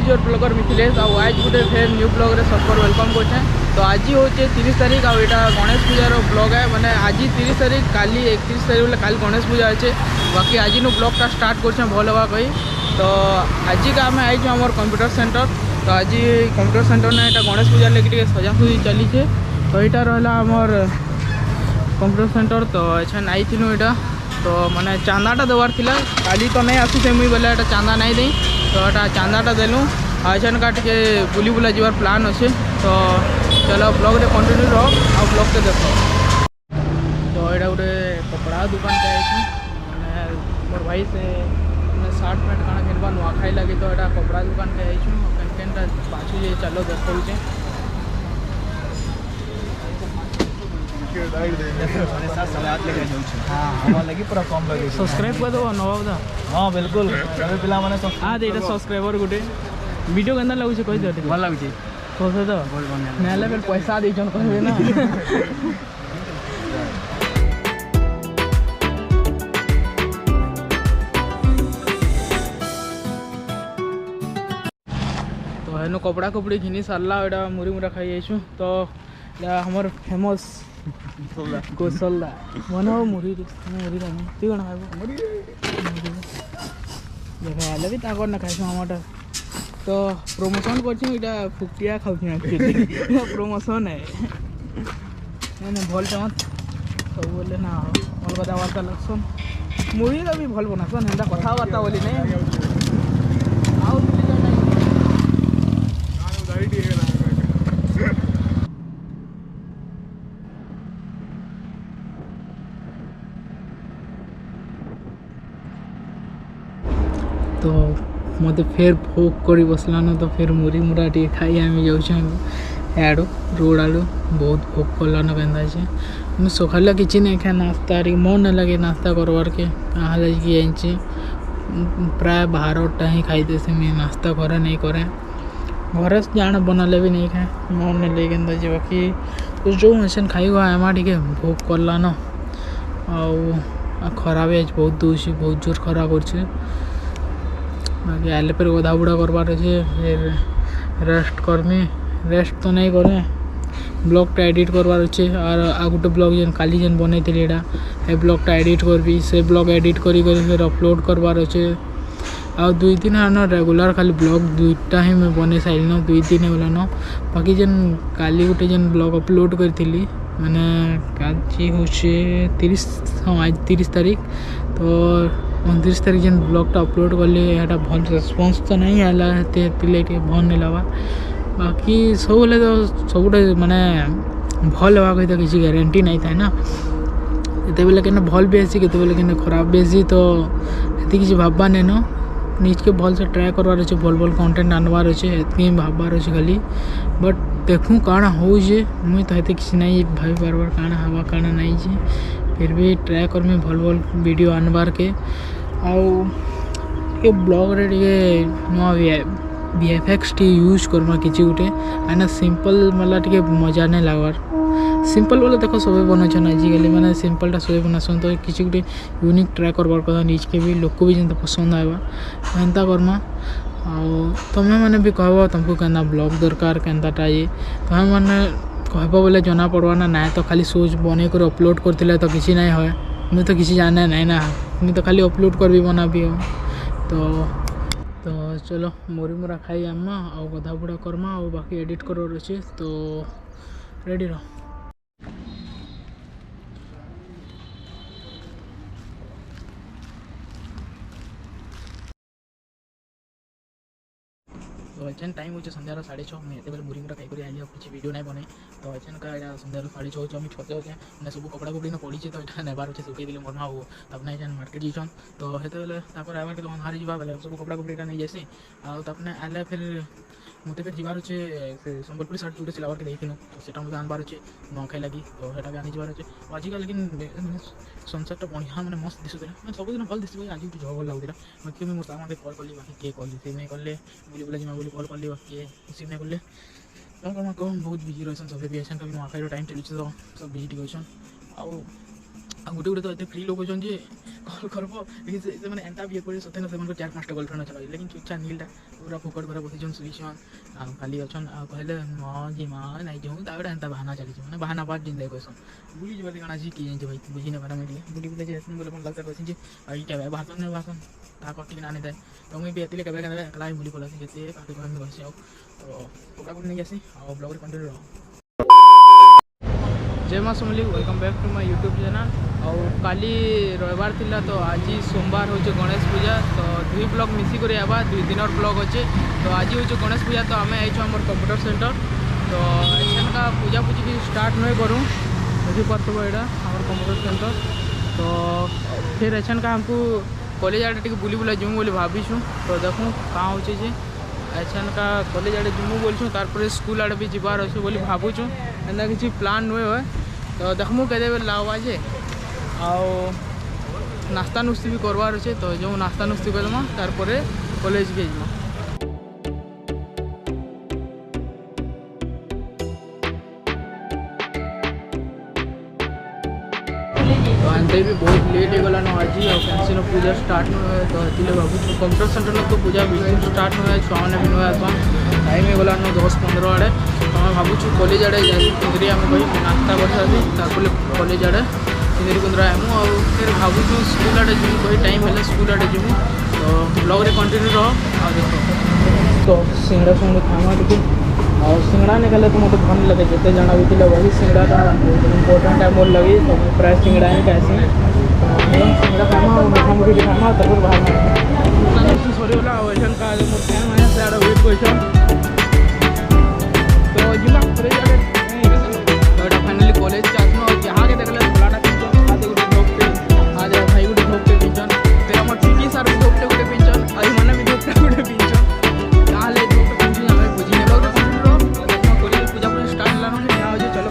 Is your blogger Mithilesh आज गोटे फेर न्यू ब्लॉग रे सबको वेलकम करछे। तो आज हूँ 30 तारीख आ गणेश पूजार ब्लॉग है माने आज 30 तारीख काली 31 तारीख बोले काली गणेश पूजा अच्छे। बाकी आज नु ब्लॉगटा स्टार्ट करछे भल हवा कही। तो आज का आम आई आम कंप्यूटर सेंटर। तो आज कंप्यूटर सेंटर ने यहाँ गणेश पूजा लगे सजासुजी चली। तो यहाँ रहा आमर कंप्यूटर सेंटर। तो अच्छा आई थी यहाँ तो माने चांदाटा देवार थिला काली तो नहीं आसुचे मुई बोले एटा चांदा नहीं दे। तो एटा चांदाटा देलु आछन का टिके बुली बुला जीवार प्लान अच्छे। तो चलो ब्लॉग रे कंटिन्यू रहो आ ब्लॉग के देखो। तो यहाँ गोटे कपड़ा दुकान के आई मैंने मोर भाई से शर्ट पैंट काना किनवा नुआखाई लगी। तो यहाँ कपड़ा दुकान के आई केनटा पाछू जे चलो देखौचे। सब्सक्राइब कर दो नवा। हाँ बिल्कुल पिला माने हाँ दे सब्सक्राइबर गोटे वीडियो केंदा लगुचे कहि दे भल लगुचे तो से तो नेले फिर पैसा देछन कहबे ना। तो हेनो कपड़ा कपड़ी घिनी सारला एटा मुरी मुरा खाई आइछु। तो हमर फेमस गोसल्ला बनो मुरी मुरी रानी ती कोन खाइबो मुरी देखा आले भी ताकर ना खाइछु हमटा। तो प्रमोशन करछु इटा फुकटिया खाउछु एक्चुअली प्रमोशन है मैंने भल मत सब बोले ना भल कथा बार्ता लगसन मुरी का भी भल बनासन हेंदा कथा बार्ता बोली नहीं आउ मिली जा नहीं आउ गाड़ी दी है ना। तो मत फेर भोग कर बसलान। तो फिर मुरी मुरा टे खाई आम जाऊँ रोड आड़ू बहुत भोग कलान के सकाल कि नहीं खाए नास्ता मन नहीं लगे नास्ता करवार के कहाँ लगे प्राय 12टा ही खाई से मुझे नास्ता करे नहीं करे घर जान बनाले भी नहीं खाए मन नहीं लगे के बाकी तो जो मशीन खाई एमा टे भोग कलान आ खरा भी बहुत दूसरी बहुत जोर खरा कर बाकी आले फिर गधा बुढ़ा करवार अच्छे फिर रेस्ट करमी रेस्ट तो नहीं करे ब्लॉगटा एडिट करवार अच्छे। और आ गोटे ब्लॉग जेन काली जेन बनई थी ए ब्लॉगटा एडिट करबी से ब्लॉग एडिट करी फिर अपलोड करवार अच्छे। आ 2 दिन है रेगुलर खाली ब्लॉग 2टा ही मैं बने सारिन 2 दिन होलान। बाकी जेन काली गोटे जेन ब्लॉग अपलोड करी मैंने काजी हूँ 30 हाँ आज 30 तारीख। तो 29 तारीख जेन ब्लॉगटा अपलोड कली यहाँ भल रेस्पॉन्स तो नहीं है भल नहीं लगा। बाकी सब बोले तो सब माने भल हवा कही तो किसी गारंटी नहीं था ना ये बेले के भल भी आसी के बेले खराब भी आसी। तो ये किसी भाबा नहीं न निज के भल से ट्राए करवार अच्छे भल भल कंटेंट आनवार अच्छे ये भाबार अच्छे खाली बट देखूँ काଣା हो मुई तो ये किसी नहीं भाई बार काଣା हवा काଣା नहीं फिर भी ट्राए करमी भल भल वीडियो आनबार के आउ ब्लॉग रे नुआ VFX टी यूज करमा किसी गोटे आना सिंपल मला टे मजा नहीं लगवार सिंपल बोले देखो सब बनाचन आजिकल मैंने सिंपलटा सब बनासन। तो किसी गोटे यूनिक ट्राए करवार कथा निज के भी लोक भी जेनता पसंद आएगा एंता करमा। तुम्हें मैंने भी कहब तुमको केंदा ब्लॉग दरकार केंताटा ये तुम्हें मैंने कहब बोले जना पड़वा ना तो खाली सोच बने कर अपलोड करते तो किसी नहीं है मुझे तो किसी जाने नहीं ना मुझे तो खाली अपलोड कर भी बना भी हो। तो चलो मुरी मुरा खाई आमा आ गधा बुढ़ा करमा और बाकी एडिट कर अच्छे। तो रेडी रहो। तो एचन टाइम हो संध्यार 6:30 मुझे बेले मुरी मुरा खाई आई किसी वीडियो नहीं बने। तो एचन का संध्यार 6:30 मुझे छते अच्छे मैंने सब कपड़ा कपड़ी पड़ी तो यहाँ नेबार अच्छे सुखी दिले मोर माँ हो तब एचन मार्केट जाइछन। तो हेतु आवार के बाहर जावा बेले सब कपड़ा कपड़ा नहीं जासी आने आले फिर मत फिर जीवार अच्छे संबलपुरी सार्ट जोटे सिलावार के देखिन तो से आनबार अच्छे नुआखाई लगी तो यहाँ आनी जावार अच्छे। आजिका लेकिन सनसेट बढ़िया मैंने मस्त दिशुला मैं सब दिन भल दिशे आज भी भल लगुला बाकी मुझे मोर सामान कल कली बाकी किए कल सी नहीं कले बुली बुला जिमा बोली कल कली बाकी रिसीव नहीं कले क्या कम बहुत बिजी रही सब भी कभी नुआखाई टाइम चलुचे तो सब बिजी टी आउ गोटे गोटे तो एत फ्री लोक अच्छे जे कल करब मैंने एंता भी कर सत्य से 4-5टा गर्लफ्रेंड अच्छा लेकिन चुपचाप नीलटा पूरा फोकट कर बसीन शुईछन खाली अच्छन कहले हाँ जी माँ नहीं जाऊँ ताकि एंता बाहाना चली मैंने बाहाना बात जिंदा कहसन बुली जब कण आज किए भाई बुझी नहीं पारा मेरे बुली बुले बोले मन लगता कहते जे क्या भाषण नहीं भाषण ता कटी ना नहीं तो मुझे भी एतिले केबे केबे एकला बुली पलासी केते पार्टी कर बसी तो पोका नहीं आसी और ब्लॉग कंटिन्यू रहो। जय माँ Samli welcome back to my YouTube channel और काली रविवार थिला तो आज सोमवार हो गणेश पूजा तो 2 ब्लॉग मिसिक आवा 2 दिन ब्लॉग अच्छे तो आज हो गणेश पूजा तो आम आम कंप्यूटर सेंटर तो का पूजा पूजी की स्टार्ट नहीं करूँ देखी पार्थ यहाँ आम कंप्यूटर सेंटर तो फिर एछन का हमको कॉलेज आड़े टी बुली बुला जीमु बोली भावीछु तो देखूँ कहाँ होचे जे एछन का कॉलेज आड़े जीमु बोलूँ तार स्कूल आड़े भी जीवार अच्छे बोली भावुँ एंता किसी प्लान नुए हुए तो देखमु के लावा जे आओ नास्ता नुस्ती भी करवार अच्छे तो जो नास्ता नुस्ती करमा तार कॉलेज के जीमा तो एंते भी बहुत लेट हो गलान आज और कैंसिल पूजा स्टार्ट न तो ये बाबू कंप्यूटर सेंटर तो पूजा बिल्कुल स्टार्ट न छुआ मैंने भी नुआ टाइम हो गलान 10-15 आड़े तो मैं भावुँ कॉलेज आड़े जाए पिंदरी आम कही नास्ता कर कॉलेज आड़े पिंदरी कुंदरा आमु और फिर भावुँ स्कूल आड़े जीमु कही टाइम है स्कूल आड़े जीमु तो ब्लॉग रे कंटिन्यू रह आ देख तो सिंगड़ा संगे खाना टी और सिंगड़ा नहीं खाले तो मतलब भल लगे जिते जना भी थी वही सिंगड़ा इम्पोर्टाट है मोर लगी तो प्राय सिंगड़ा ही खाएसी सिंगड़ा खामा और मीठा मुठी खामा तब बाहर सरीगला वैसन का मोर फैन मैंने से वेट कर तो जिला कॉलेज तो फाइनाली कॉलेज आसनो और जहाँ के देखले फलाटा पिंचन आज गोटे धोपटे आज भाई गोटे धोपटे पिंचन फिर आम टीटी सार भी धोपटे गोटे पिंचन आई मैंने भी धोपटे गोटे पिंचन कहाँ धोपटे पिंचन हमें बुझी नहीं कॉलेज पूजा पूजा स्टार्ट लाना चलो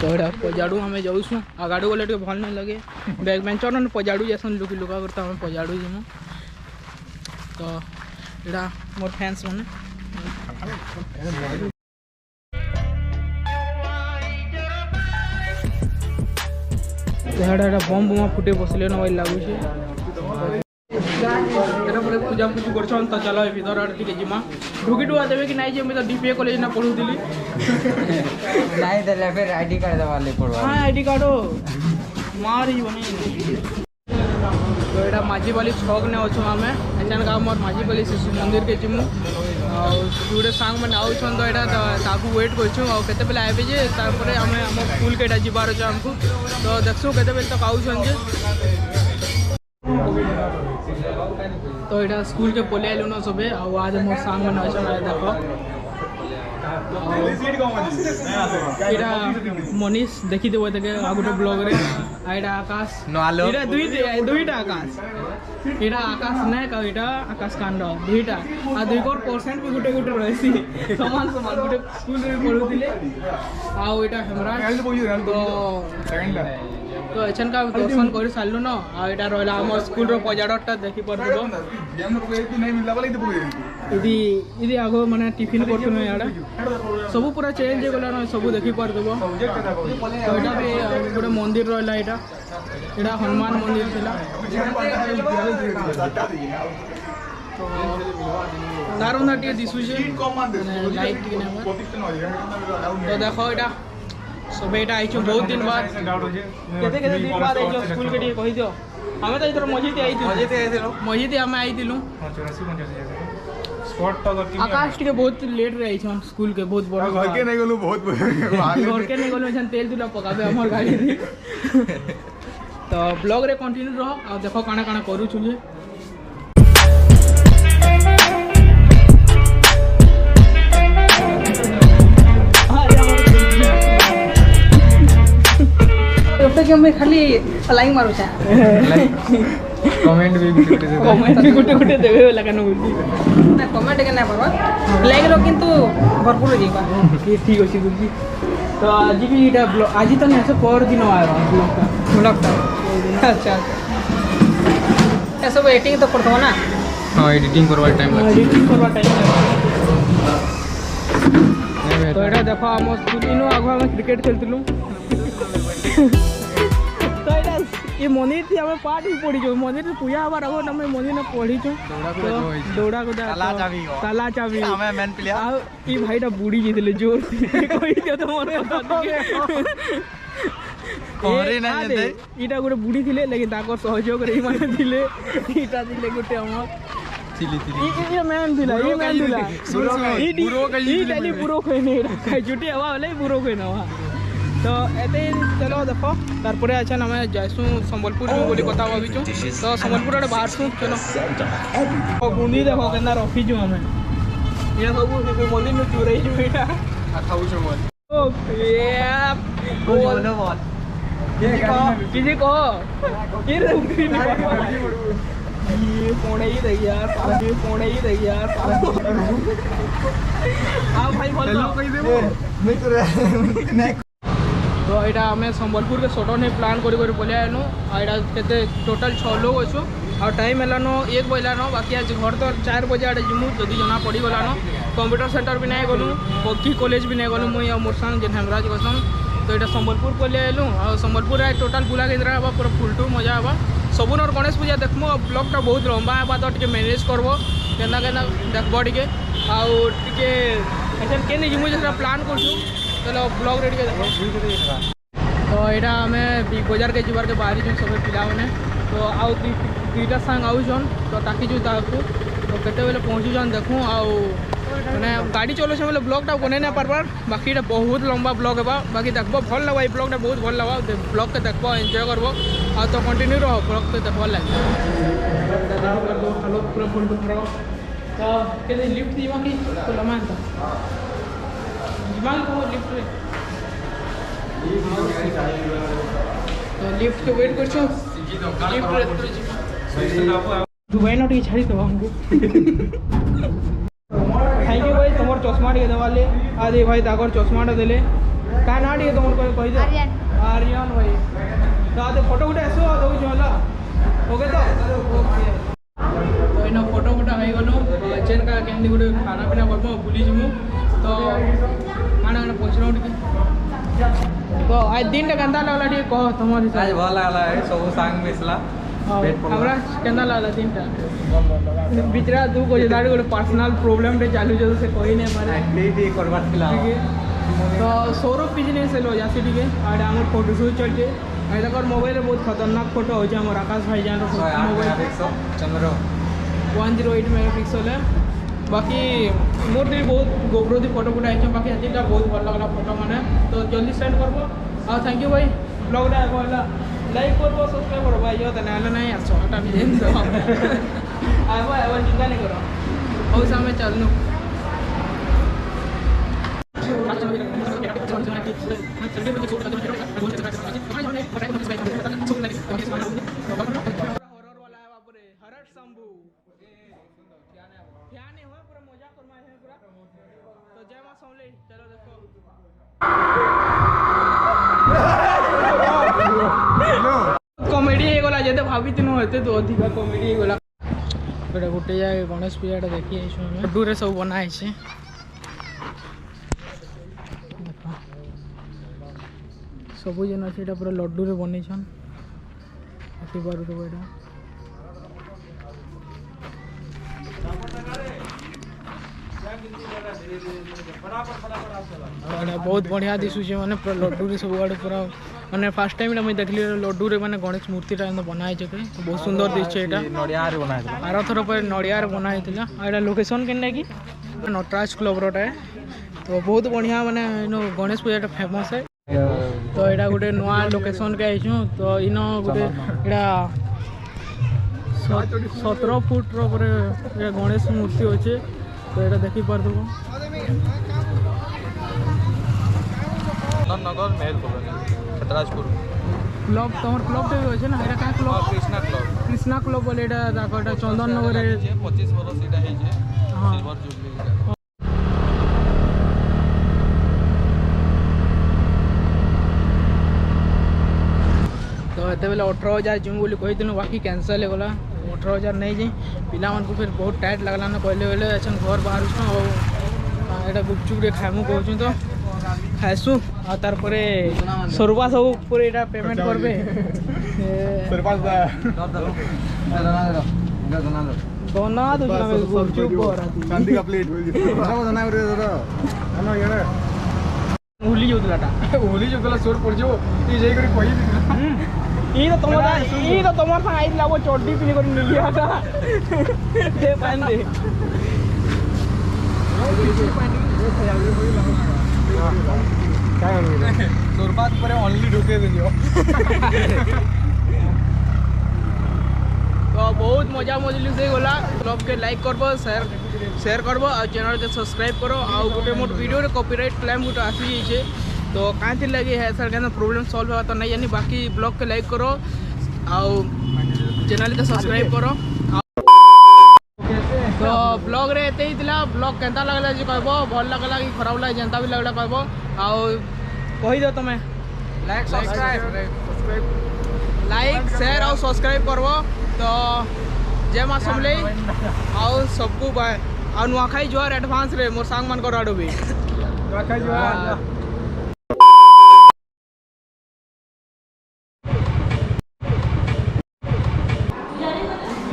तो यहाँ पजाड़ू आम जाऊँ आगाड़ू गले टे भल नहीं लगे बैक बेंचर ना पजाड़ू जैसन लुकी लुका करता हमें पजाड़ू जीमु तो यहाँ मोर फैंस मैंने यहाँ बम बुमा फुटे बसले न वही लगुचे पूजा पूजी कर तो चलो भर आड़े टे जीमा ढुकी टुआ देवे कि नहीं मुझे डीपीए कॉलेज ना पढ़ुली नहीं देले फिर आईडी कार्ड दवाले पड़वा हाँ आईडी कार्ड मार तो यहाँ माझी बाली छक ने अच्छे आम एचान का मोर माझी बाली शिशु मंदिर के जीमु गोटे सांग मैंने आउन तो यहाँ वेट करते बेले आए जे आम आम स्कूल के जीवार अच्छे आमको तो देखसु के तक आउन जे तो यहाँ स्कूल के पलि आलु न सबे आज मोर सांग मैंने अच्छे देख मनीष देखी देव आ गोटे ब्लॉग रे यहाँ आकाश दुईटा आकाश यहाँ आकाश नायक यहाँ आकाश कांड दुईटा आ 2% भी गोटे गोटे रही सामान सामान गोटे स्कूल में पढ़ुले आटा हेमराज तो एछन का दर्शन कर सारू न आटा रहा आम स्कूल पजाड़टा देखी पार्थ इदी आग मैंने टिफिन कर सब पूरा चेंज हो गला सब देखी पार्थ तो यहाँ भी गोटे मंदिर रहा यहाँ हनुमान मंदिर थिला तो तार अंदर टे दिशुचे लाइट तो देख यहाँ सब यहाँ आई बहुत दिन बाद केते दिन बाद आई स्कूल के टे कही दियो हमें तो इधर मस्जिद आम आई आकाश टे बहुत लेट रही स्कूल के बहुत बड़ा घर के नहीं गलु बहुत घर के नहीं गलु तेल तुला पकाबे हमर गाड़ी तो ब्लॉग रे कंटिन्यू रह और देखो काना काना करू छुजे मैं खाली लाइक मारू छे कमेंट भी गुटे गुटे देवे वाला कानो बोली ना कमेंट के ना परवा लाइक रो किंतु भरपूर जीवा की ठीक अछि गुरुजी तो आज भी इटा आज तो नहीं से पर दिन आया ब्लॉग का अच्छा ये सब एडिटिंग तो करतो ना हां एडिटिंग करवा टाइम तो एटा देखो हम स्कूल इनो आगो हम क्रिकेट खेलतिलु तो एटा ये मंदिर थी हमें पाठ भी पढ़ी जो मंदिर में पूजा हबार आगो हमें मंदिर में पढ़ी जो दौड़ा को ताला चाबी हमें मेन प्लेयर आ ई भाईटा बुड़ी जेतले जोर कोई दियो तो मोर पहरे ना जेते इटा गोटे बुड़ी थिले लेकिन ताकर सहयोग रे माने थिले इटा थिले गोटे हम चिली चिली ये मैन थिला ये मैन थिला बुरो कही ई डाली बुरो कोई नहीं छुट्टी हवा वाले बुरो कोई ना तो एते चलो देखो तारपरे अच्छा ना मैं जाइसु संबलपुर में बोली कथा भाबिचु तो संबलपुर आड़े बाहर सु चलो बुंदी देखो केना रखी छु हमें ये सब मंदिर में चुरई छु एटा खाऊ छ मोर ओ ये बोलो बोल किसी को ये पोड़े ही दे यार पोड़े ही दे यार आओ भाई बोल तो यहाँ आम संबलपुर के सडन प्लान कर बोले आनु यहाँ के टोटाल 6 लोग अच्छु और टाइम है 1 बजलान बाकी आज घर तो 4 बजे आड़े जिमु जदि जना पड़गलान कंप्यूटर सेंटर भी नहीं गलु पक्षी कॉलेज भी नहीं गलु मुझे मोर संग जेन हेमराज गसन तो यहाँ संबलपुर पलि आलु और संबलपुर टोटाल बुला केन्द्र हाँ पूरा फुलटू मजा हाँ सबुन गणेश पूजा देखमु ब्लॉगटा बहुत लंबा हाँ तो टे मैनेज करब केना केना देखब टे आगे के जिमु जो प्लान कर चलो ब्लॉग रेडी देख तो यहाँ आम बिग बजार के जीवार के बाहरी सब पिला मैंने तो आउ दुईटा सांग आउन तो ताकीचु ताकू तो केते बेले पहुँचुन देखूँ आउ मैंने गाड़ी चलो से ब्लॉगटा बन नहीं पार्बार बाकी बहुत लंबा ब्लॉग है बाकी देखो भल लगा ब्लॉगटा बहुत भल लगा ब्लॉग के देख एंजॉय करब आ तो कंटिन्यू रह ब्लॉग के देख लगे हालत पूरा फुल तो के लिफ्ट दीवा कि तो लमा लिफ्ट तो लिफ्ट के वेट कर दुबई ना टे छाड़ी दो हमको थैंक यू भाई तुम चश्मा टे देवाले आदि भाई ताकर चश्माटा देले क्या ना टे तुम कही दे आर्यन भाई तो आदि फोटो गुटे आसो दो हला ओके तो ओके तो इन फोटो गुटा हो गलु चेन का केमती गोटे खाना पीना करब बुली जीमु तो खाना खाना पहुँचल टे तो आज दिन टा केंता लगला टे कह तुम आज भल लागला सब सांग मिसला हमरा केंता लगला दिन टा बिचरा तू को दाड़ी गोटे पर्सनल प्रॉब्लम टे चालू जो से कही नहीं मारे एक्टिविटी करबार थिला तो सौरभ बिजनेस लो जासी टिके आड़े आम फोटो शूट चलते तक मोबाइल बहुत खतरनाक फोटो हो आकाश भाई जान मोबाइल चंद्र 108 मेगापिक्सल है बाकी मोर भी बहुत गोबरोधी फोटो फुटा है बाकी हेटा बहुत भल लगला फोटो मैंने तो जल्दी सेंड करब आ थैंक यू भाई ब्लॉगटा लाइक करब सब्सक्राइब करब ये तो ना नहीं आसटा भी आब आब चिंता नहीं कर और सामने चलनु कॉमेडी गला जते भाभी तीन होते तो अधिक कॉमेडी गला गोटे गोटे जाए गणेश पूजा देखी लड्डू रे सब बनाई सबू जेन अच्छे पूरा लड्डू रे बन देखी पार बहुत बढ़िया दिशुचे मैंने पूरा लड्डू रे सब आड़े पूरा मैंने फास्ट टाइम मुझे देखली लड्डू रे मैंने गणेश मूर्तिटा बनाई तो बहुत सुंदर दिशे आर थर पर नड़िया बनाई था लोकेशन के नटराज क्लब रोटा तो बहुत बढ़िया मैंने गणेश पूजा फेमस है तो यहाँ गोटे नुआ लोकेशन के आईचु तो इन गोटे यहाँ 17 फुट गणेश मूर्ति अच्छे तो यहाँ देखी पार नगर महल खतराजपुर क्लब तुम क्लब टे अच्छे ना यहाँ क्या क्लब कृष्णा क्लब बोले चंदन नगर 25 वर्ष सिल्वर जुबली तो ये बेले 18,000 जिम बोली कही बाकी कैंसल होगा 18,000 नहीं जी पिला को फिर बहुत टाइट लगला ना कहले बेले अच्छा घर बाहर यहाँ गुपचुप खाइमु कहूँ तो ଖାଇସୁଁ ଆଉ ତାର ପରେ ସରୁବା ସବୁ ଉପରେ ଏଇଟା ପେମେଣ୍ଟ କରିବେ ଦନା ଦଉଛୁ ଗୁପଚୁପ ବରା चांदी का प्लेट ଭୁଲି ଯାଉଥିଲାଟା होली जो गला सोर पड़ जाओ ये जाई करी कहि दी ଇ ତ ତମର ସାଙ୍ଗେ ଆଇଥିଲା ମୋ ଚड्डी ପିନ୍ଧି କରି ନିଲିଆଟା ଦେ ପାଣି ଦେ सोरबात पर ओनली ढुके दे जो तो बहुत मजा मजलिस से गला ब्लॉग के लाइक करबो शेयर करबो और चैनल के सब्सक्राइब करो और गोटे मोट वीडियो रे कॉपीराइट क्लेम गोटे आसी जाइए तो कहीं लगे है सर क्या प्रॉब्लम सॉल्व होगा तो नहीं जानी बाकी ब्लॉग के लाइक करो और चैनल के सब्सक्राइब करो तो ब्लॉग रे एते ही थिला ब्लॉग केंता लगला जे कहबो भल लगला कि खराब लगे जनता भी लगला कहबो और कहि दो तुम्हें लाइक सब्सक्राइब लाइक शेयर और सब्सक्राइब करबो तो जय मां समले और सबको बाय और नुआखाई जोहार एडवांस रे मोर सांग मन कर आडो भी रखा जो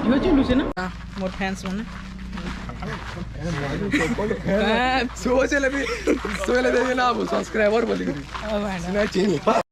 यो चलू से ना मोर फैंस माने सोच ले भी ना सब्सक्राइबर बोली ओ भाई ना चाहिए